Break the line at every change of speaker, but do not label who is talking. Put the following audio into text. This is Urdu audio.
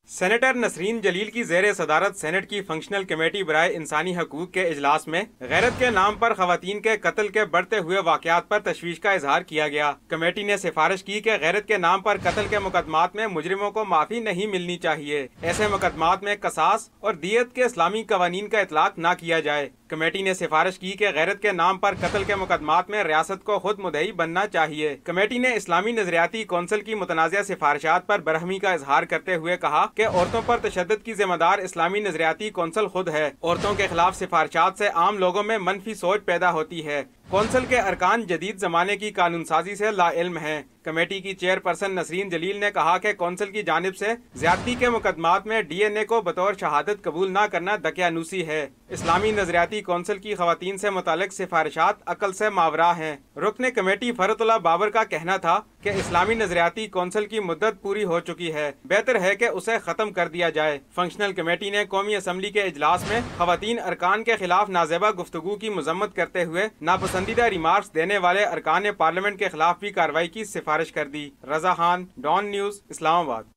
سینیٹر نسرین جلیل کی زیر صدارت سینٹ کی فنکشنل کمیٹی برائے انسانی حقوق کے اجلاس میں غیرت کے نام پر خواتین کے قتل کے بڑھتے ہوئے واقعات پر تشویش کا اظہار کیا گیا۔ کمیٹی نے سفارش کی کہ غیرت کے نام پر قتل کے مقدمات میں مجرموں کو معافی نہیں ملنی چاہیے۔ ایسے مقدمات میں قصاص اور دیت کے اسلامی قوانین کا اطلاق نہ کیا جائے۔ کمیٹی نے سفارش کی کہ غیرت کے نام پر قتل کے مقدمات میں ریاست کو خود مدعی بننا چاہیے۔ کمیٹی نے اسلامی نظریاتی کونسل کی متنازع سفارشات پر برہمی کا اظہار کرتے ہوئے کہا کہ عورتوں پر تشدد کی ذمہ دار اسلامی نظریاتی کونسل خود ہے۔ عورتوں کے خلاف سفارشات سے عام لوگوں میں منفی سوچ پیدا ہوتی ہے۔ کونسل کے ارکان جدید زمانے کی قانون سازی سے لا علم ہیں۔ کمیٹی کی چیئرپرسن نسرین جلیل نے کہا کہ کونسل کی جانب سے زیادتی کے مقدمات میں ڈی این اے کو بطور شہادت قبول نہ کرنا دقیانوسی ہے۔ اسلامی نظریاتی کونسل کی خواتین سے متعلق سفارشات عقل سے ماورا ہیں۔ رکن کمیٹی فرت اللہ بابر کا کہنا تھا کہ اسلامی نظریاتی کونسل کی مدت پوری ہو چکی ہے، بہتر ہے کہ اسے ختم کر دیا جائے۔ فنکشنل کمیٹی نے قومی اسمبلی کے اجلاس میں خواتین ارکان کے خلاف نازیبہ گفتگو کی مذمت کرتے ہوئے ناپسندیدہ ریمارکس دینے والے ارکان پارلیمنٹ کے خلاف بھی کارروائی کی سفارش کر دی۔ رضا خان، ڈان نیوز، اسلام آباد۔